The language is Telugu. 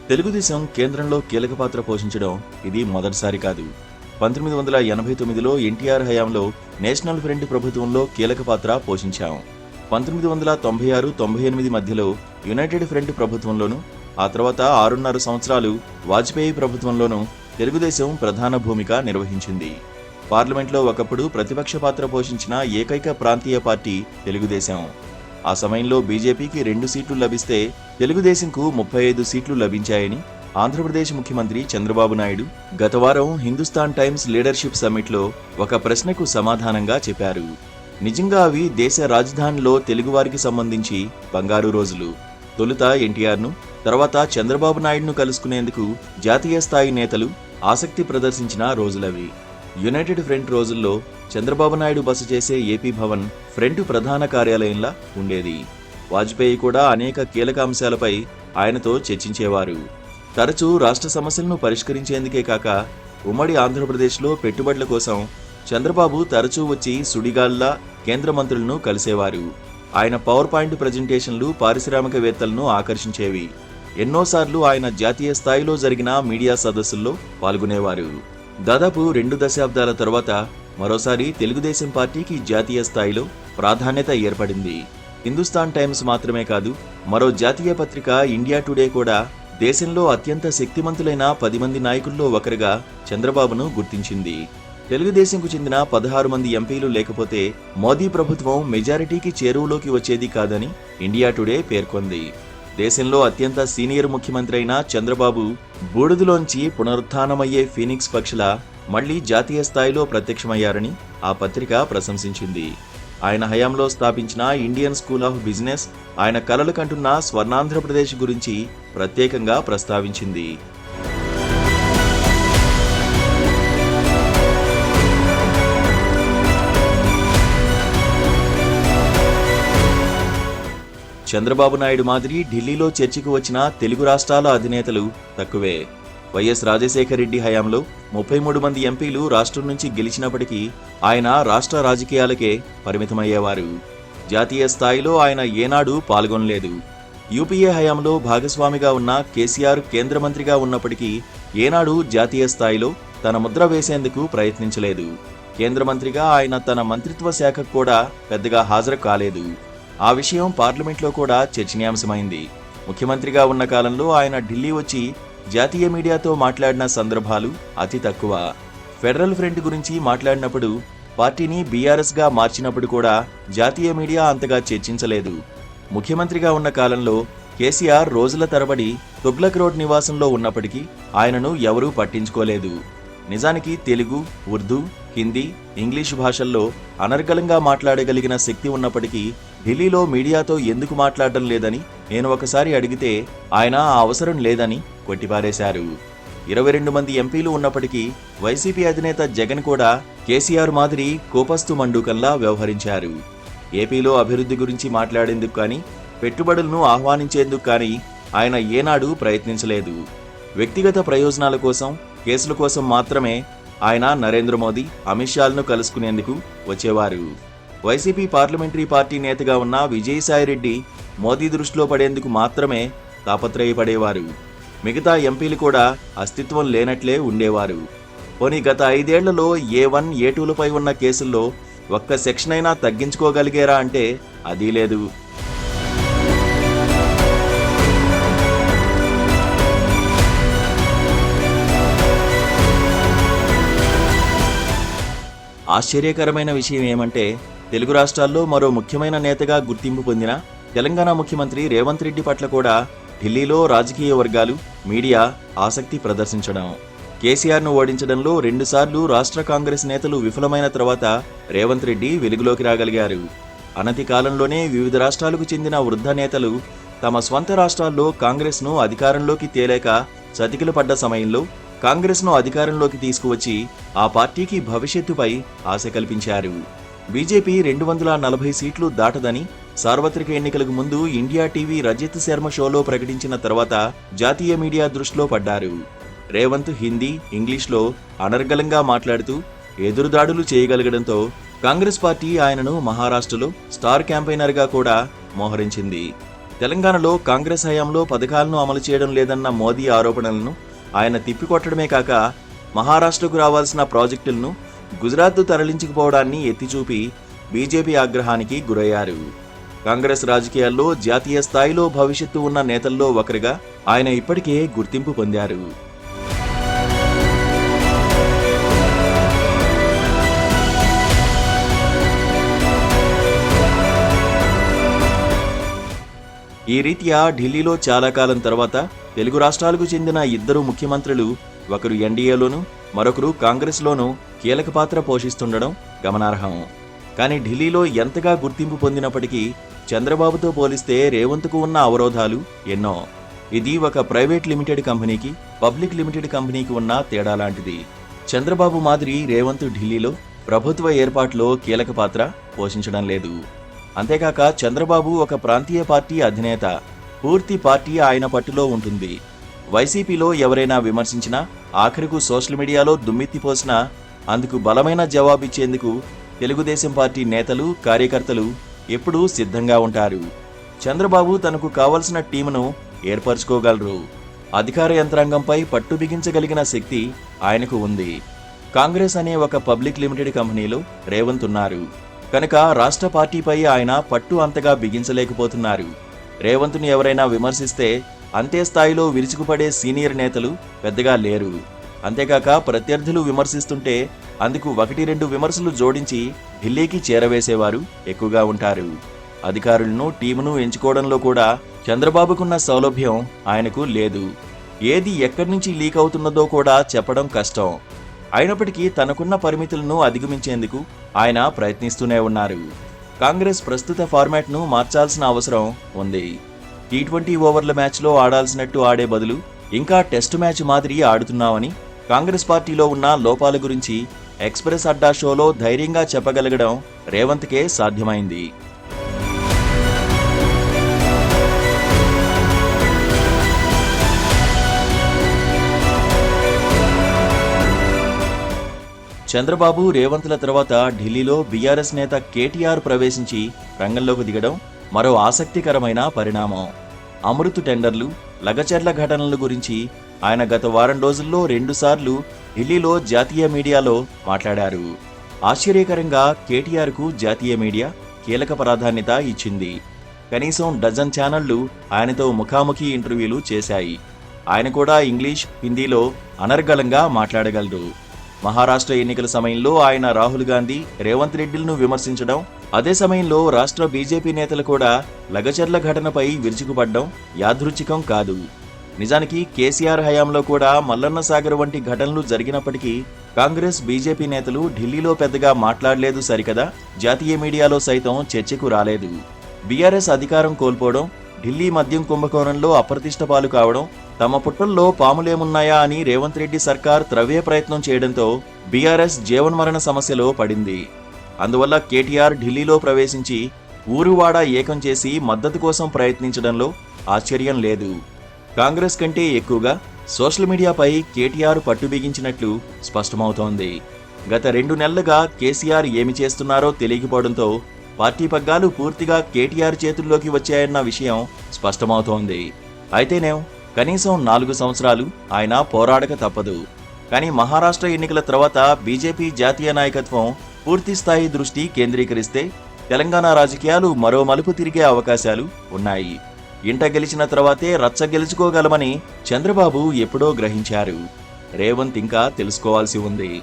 తెలుగుదేశం కేంద్రంలో కీలక పాత్ర పోషించడం ఇది మొదటిసారి కాదు. 1989లో ఎన్టీఆర్ హయాంలో నేషనల్ ఫ్రంట్ ప్రభుత్వంలో కీలక పాత్ర పోషించాం. 1996-98 మధ్యలో యునైటెడ్ ఫ్రంట్ ప్రభుత్వంలోనూ, ఆ తర్వాత 6.5 సంవత్సరాలు వాజ్పేయి ప్రభుత్వంలోనూ తెలుగుదేశం ప్రధాన భూమిక నిర్వహించింది. పార్లమెంట్లో ఒకప్పుడు ప్రతిపక్ష పాత్ర పోషించిన ఏకైక ప్రాంతీయ పార్టీ తెలుగుదేశం. ఆ సమయంలో బీజేపీకి 2 సీట్లు లభిస్తే తెలుగుదేశంకు 35 సీట్లు లభించాయని ఆంధ్రప్రదేశ్ ముఖ్యమంత్రి చంద్రబాబు నాయుడు గత వారం హిందుస్థాన్ టైమ్స్ లీడర్షిప్ సమ్మిట్లో ఒక ప్రశ్నకు సమాధానంగా చెప్పారు. నిజంగా అవి దేశ రాజధానిలో తెలుగువారికి సంబంధించి బంగారు రోజులు. తొలుత ఎన్టీఆర్ను, తర్వాత చంద్రబాబు నాయుడును కలుసుకునేందుకు జాతీయ స్థాయి నేతలు ఆసక్తి ప్రదర్శించిన రోజులవి. యునైటెడ్ ఫ్రంట్ రోజుల్లో చంద్రబాబు నాయుడు బస చేసే ఏపీ భవన్ ఫ్రంట్ ప్రధాన కార్యాలయంలా ఉండేది. వాజ్పేయి కూడా అనేక కీలక అంశాలపై ఆయనతో చర్చించేవారు. తరచూ రాష్ట్ర సమస్యలను పరిష్కరించేందుకే కాక ఉమ్మడి ఆంధ్రప్రదేశ్లో పెట్టుబడుల కోసం చంద్రబాబు తరచూ వచ్చి సుడిగాల్లా కేంద్ర మంత్రులను కలిసేవారు. ఆయన పవర్ పాయింట్ ప్రజెంటేషన్లు పారిశ్రామికవేత్తలను ఆకర్షించేవి. ఎన్నోసార్లు ఆయన జాతీయ స్థాయిలో జరిగిన మీడియా సదస్సుల్లో పాల్గొనేవారు. దాదాపు 2 దశాబ్దాల తర్వాత మరోసారి తెలుగుదేశం పార్టీకి జాతీయ స్థాయిలో ప్రాధాన్యత ఏర్పడింది. హిందుస్థాన్ టైమ్స్ మాత్రమే కాదు, మరో జాతీయ పత్రిక ఇండియా టుడే కూడా దేశంలో అత్యంత శక్తిమంతులైన 10 మంది నాయకుల్లో ఒకరుగా చంద్రబాబును గుర్తించింది. తెలుగుదేశంకు చెందిన 16 మంది ఎంపీలు లేకపోతే మోదీ ప్రభుత్వం మెజారిటీకి చేరువలోకి వచ్చేది కాదని ఇండియా టుడే పేర్కొంది. దేశంలో అత్యంత సీనియర్ ముఖ్యమంత్రి అయిన చంద్రబాబు బూడిదలోంచి పునరుత్థానమయ్యే ఫీనిక్స్ పక్షిలా మళ్లీ జాతీయ స్థాయిలో ప్రత్యక్షమయ్యారని ఆ పత్రిక ప్రశంసించింది. ఆయన హయాంలో స్థాపించిన ఇండియన్ స్కూల్ ఆఫ్ బిజినెస్ ఆయన కలలు కంటున్న స్వర్ణాంధ్రప్రదేశ్ గురించి ప్రత్యేకంగా ప్రస్తావించింది. చంద్రబాబు నాయుడు మాదిరి ఢిల్లీలో చర్చకు వచ్చిన తెలుగు రాష్ట్రాల అధినేతలు తక్కువే. వైఎస్ రాజశేఖర రెడ్డి హయాంలో 33 మంది ఎంపీలు రాష్ట్రం నుంచి గెలిచినప్పటికీ ఆయన రాష్ట్ర రాజకీయాలకే పరిమితమయ్యేవారు. జాతీయ స్థాయిలో ఆయన ఏనాడూ పాల్గొనలేదు. యూపీఏ హయాంలో భాగస్వామిగా ఉన్న కేసీఆర్ కేంద్ర మంత్రిగా ఉన్నప్పటికీ ఏనాడూ జాతీయ స్థాయిలో తన ముద్ర వేసేందుకు ప్రయత్నించలేదు. కేంద్ర మంత్రిగా ఆయన తన మంత్రిత్వ శాఖకు కూడా పెద్దగా హాజరు కాలేదు. ఆ విషయం పార్లమెంట్లో కూడా చర్చనీయాంశమైంది. ముఖ్యమంత్రిగా ఉన్న కాలంలో ఆయన ఢిల్లీ వచ్చి జాతీయ మీడియాతో మాట్లాడిన సందర్భాలు అతి తక్కువ. ఫెడరల్ ఫ్రంట్ గురించి మాట్లాడినప్పుడు, పార్టీని బీఆర్ఎస్గా మార్చినప్పుడు కూడా జాతీయ మీడియా అంతగా చర్చించలేదు. ముఖ్యమంత్రిగా ఉన్న కాలంలో కేసీఆర్ రోజుల తరబడి తుగ్లక్ రోడ్ నివాసంలో ఉన్నప్పటికీ ఆయనను ఎవరూ పట్టించుకోలేదు. నిజానికి తెలుగు, ఉర్దూ, హిందీ, ఇంగ్లీషు భాషల్లో అనర్గళంగా మాట్లాడగలిగిన శక్తి ఉన్నప్పటికీ ఢిల్లీలో మీడియాతో ఎందుకు మాట్లాడడం లేదని నేను ఒకసారి అడిగితే ఆయన ఆ అవసరం లేదని కొట్టిపారేశారు. 22 మంది ఎంపీలు ఉన్నప్పటికీ వైసీపీ అధినేత జగన్ కూడా కేసీఆర్ మాదిరి కోపస్తు మండూకంలా వ్యవహరించారు. ఏపీలో అభివృద్ధి గురించి మాట్లాడేందుకు కానీ, పెట్టుబడులను ఆహ్వానించేందుకు కానీ ఆయన ఏనాడూ ప్రయత్నించలేదు. వ్యక్తిగత ప్రయోజనాల కోసం, కేసుల కోసం మాత్రమే ఆయన నరేంద్ర మోదీ, అమిత్ షాలను కలుసుకునేందుకు వచ్చేవారు. వైసీపీ పార్లమెంటరీ పార్టీ నేతగా ఉన్న విజయసాయిరెడ్డి మోదీ దృష్టిలో పడేందుకు మాత్రమే తాపత్రయపడేవారు. మిగతా ఎంపీలు కూడా అస్తిత్వం లేనట్లే ఉండేవారు. పోనీ గత 5 ఏళ్లలో A1, A2లపై ఉన్న కేసుల్లో ఒక్క సెక్షన్ అయినా తగ్గించుకోగలిగారా అంటే అదీ లేదు. ఆశ్చర్యకరమైన విషయం ఏమంటే, తెలుగు రాష్ట్రాల్లో మరో ముఖ్యమైన నేతగా గుర్తింపు పొందిన తెలంగాణ ముఖ్యమంత్రి రేవంత్ రెడ్డి పట్ల కూడా ఢిల్లీలో రాజకీయ వర్గాలు, మీడియా ఆసక్తి ప్రదర్శించడం. కేసీఆర్ను ఓడించడంలో 2 సార్లు రాష్ట్ర కాంగ్రెస్ నేతలు విఫలమైన తర్వాత రేవంత్ రెడ్డి వెలుగులోకి రాగలిగారు. అనతి కాలంలోనే వివిధ రాష్ట్రాలకు చెందిన వృద్ధ నేతలు తమ స్వంత రాష్ట్రాల్లో కాంగ్రెస్ను అధికారంలోకి తేలేక చతికిల పడ్డ సమయంలో కాంగ్రెస్ను అధికారంలోకి తీసుకువచ్చి ఆ పార్టీకి భవిష్యత్తుపై ఆశ కల్పించారు. బీజేపీ 240 సీట్లు దాటదని సార్వత్రిక ఎన్నికలకు ముందు ఇండియా టీవీ రజిత్ శర్మ షోలో ప్రకటించిన తర్వాత జాతీయ మీడియా దృష్టిలో పడ్డారు. రేవంత్ హిందీ, ఇంగ్లీష్లో అనర్గళంగా మాట్లాడుతూ ఎదురుదాడులు చేయగలగడంతో కాంగ్రెస్ పార్టీ ఆయనను మహారాష్ట్రలో స్టార్ క్యాంపెయినర్గా కూడా మోహరించింది. తెలంగాణలో కాంగ్రెస్ హయాంలో పథకాలను అమలు చేయడం లేదన్న మోదీ ఆరోపణలను ఆయన తిప్పికొట్టడమే కాక మహారాష్ట్రకు రావాల్సిన ప్రాజెక్టులను గుజరాత్ తరలించుకుపోవడాన్ని ఎత్తిచూపి బీజేపీ ఆగ్రహానికి గురయ్యారు. కాంగ్రెస్ రాజకీయాల్లో జాతీయ స్థాయిలో భవిష్యత్తు ఉన్న నేతల్లో ఒకరిగా ఆయన ఇప్పటికే గుర్తింపు పొందారు. ఈ రీత్యా ఢిల్లీలో చాలా కాలం తర్వాత తెలుగు రాష్ట్రాలకు చెందిన ఇద్దరు ముఖ్యమంత్రులు, ఒకరు ఎన్డీఏలోనూ మరొకరు కాంగ్రెస్లోనూ కీలక పాత్ర పోషిస్తుండడం గమనార్హం. కానీ ఢిల్లీలో ఎంతగా గుర్తింపు పొందినప్పటికీ చంద్రబాబుతో పోలిస్తే రేవంత్కు ఉన్న అవరోధాలు ఎన్నో. ఇది ఒక ప్రైవేట్ లిమిటెడ్ కంపెనీకి, పబ్లిక్ లిమిటెడ్ కంపెనీకి ఉన్న తేడా లాంటిది. చంద్రబాబు మాదిరి రేవంత్ ఢిల్లీలో ప్రభుత్వ ఏర్పాటులో కీలక పాత్ర పోషించడం లేదు. అంతేకాక చంద్రబాబు ఒక ప్రాంతీయ పార్టీ అధినేత. పూర్తి పార్టీ ఆయన పట్టులో ఉంటుంది. వైసీపీలో ఎవరైనా విమర్శించినా, ఆఖరుకు సోషల్ మీడియాలో దుమ్మెత్తిపోసినా అందుకు బలమైన జవాబిచ్చేందుకు తెలుగుదేశం పార్టీ నేతలు, కార్యకర్తలు ఎప్పుడూ సిద్ధంగా ఉంటారు. చంద్రబాబు తనకు కావలసిన టీమును ఏర్పరచుకోగలరు. అధికార యంత్రాంగంపై పట్టు బిగించగలిగిన శక్తి ఆయనకు ఉంది. కాంగ్రెస్ అనే ఒక పబ్లిక్ లిమిటెడ్ కంపెనీలో రేవంత్ ఉన్నారు కనుక రాష్ట్ర పార్టీపై ఆయన పట్టు అంతగా బిగించలేకపోతున్నారు. రేవంత్ను ఎవరైనా విమర్శిస్తే అంతే స్థాయిలో విరుచుకుపడే సీనియర్ నేతలు పెద్దగా లేరు. అంతేకాక ప్రత్యర్థులు విమర్శిస్తుంటే అందుకు 1-2 విమర్శలు జోడించి ఢిల్లీకి చేరవేసేవారు ఎక్కువగా ఉంటారు. అధికారులను, టీమును ఎంచుకోవడంలో కూడా చంద్రబాబుకున్న సౌలభ్యం ఆయనకు లేదు. ఏది ఎక్కడి నుంచి లీక్ అవుతున్నదో కూడా చెప్పడం కష్టం. అయినప్పటికీ తనకున్న పరిమితులను అధిగమించేందుకు ఆయన ప్రయత్నిస్తూనే ఉన్నారు. కాంగ్రెస్ ప్రస్తుత ఫార్మాట్ను మార్చాల్సిన అవసరం ఉంది. T20 ఓవర్ల మ్యాచ్లో ఆడాల్సినట్టు ఆడే బదులు ఇంకా టెస్టు మ్యాచ్ మాదిరి ఆడుతున్నామని కాంగ్రెస్ పార్టీలో ఉన్న లోపాల గురించి ఎక్స్ప్రెస్ అడ్డా షోలో ధైర్యంగా చెప్పగలగడం రేవంత్కే సాధ్యమైంది. చంద్రబాబు, రేవంత్ల తర్వాత ఢిల్లీలో బీఆర్ఎస్ నేత కేటీఆర్ ప్రవేశించి రంగంలోకి దిగడం మరో ఆసక్తికరమైన పరిణామం. అమృత్ టెండర్లు, లగచర్ల ఘటనల గురించి ఆయన గత వారం రోజుల్లో 2 సార్లు ఢిల్లీలో జాతీయ మీడియాలో మాట్లాడారు. ఆశ్చర్యకరంగా కేటీఆర్కు జాతీయ మీడియా కీలక ప్రాధాన్యత ఇచ్చింది. కనీసం డజన్ ఛానళ్లు ఆయనతో ముఖాముఖి ఇంటర్వ్యూలు చేశాయి. ఆయన కూడా ఇంగ్లీష్, హిందీలో అనర్గళంగా మాట్లాడగలరు. మహారాష్ట్ర ఎన్నికల సమయంలో ఆయన రాహుల్ గాంధీ, రేవంత్ రెడ్డిలను విమర్శించడం, అదే సమయంలో రాష్ట్ర బీజేపీ నేతలు కూడా లగచర్ల ఘటనపై విరుచుకుపడ్డం యాదృచ్ఛికం కాదు. నిజానికి కేసీఆర్ హయాంలో కూడా మల్లన్న సాగర్ వంటి ఘటనలు జరిగినప్పటికీ కాంగ్రెస్, బీజేపీ నేతలు ఢిల్లీలో పెద్దగా మాట్లాడలేదు సరికదా, జాతీయ మీడియాలో సైతం చర్చకు రాలేదు. బీఆర్ఎస్ అధికారం కోల్పోవడం, ఢిల్లీ మద్యం కుంభకోణంలో అప్రతిష్ట పాలు కావడం, తమ పుట్టల్లో పాములేమున్నాయా అని రేవంత్ రెడ్డి సర్కార్ త్రవ్వే ప్రయత్నం చేయడంతో బీఆర్ఎస్ జీవన్మరణ సమస్యలో పడింది. అందువల్ల కేటీఆర్ ఢిల్లీలో ప్రవేశించి ఊరువాడా ఏకం చేసి మద్దతు కోసం ప్రయత్నించడంలో ఆశ్చర్యం లేదు. కాంగ్రెస్ కంటే ఎక్కువగా సోషల్ మీడియాపై కేటీఆర్ పట్టు బిగించినట్లు స్పష్టమవుతోంది. గత 2 నెలలుగా కేసీఆర్ ఏమి చేస్తున్నారో తెలియకపోవడంతో పార్టీ పగ్గాలు పూర్తిగా కేటీఆర్ చేతుల్లోకి వచ్చాయన్న విషయం స్పష్టమవుతోంది. అయితేనేం కనీసం 4 సంవత్సరాలు ఆయన పోరాడక తప్పదు. కానీ మహారాష్ట్ర ఎన్నికల తర్వాత బీజేపీ జాతీయ నాయకత్వం పూర్తిస్థాయి దృష్టి కేంద్రీకరిస్తే తెలంగాణ రాజకీయాలు మరో మలుపు తిరిగే అవకాశాలు ఉన్నాయి. ఇంట గెలిచిన తర్వాతే రచ్చ గెలుచుకోగలమని చంద్రబాబు ఎప్పుడో గ్రహించారు. రేవంత్ ఇంకా తెలుసుకోవాల్సి ఉంది.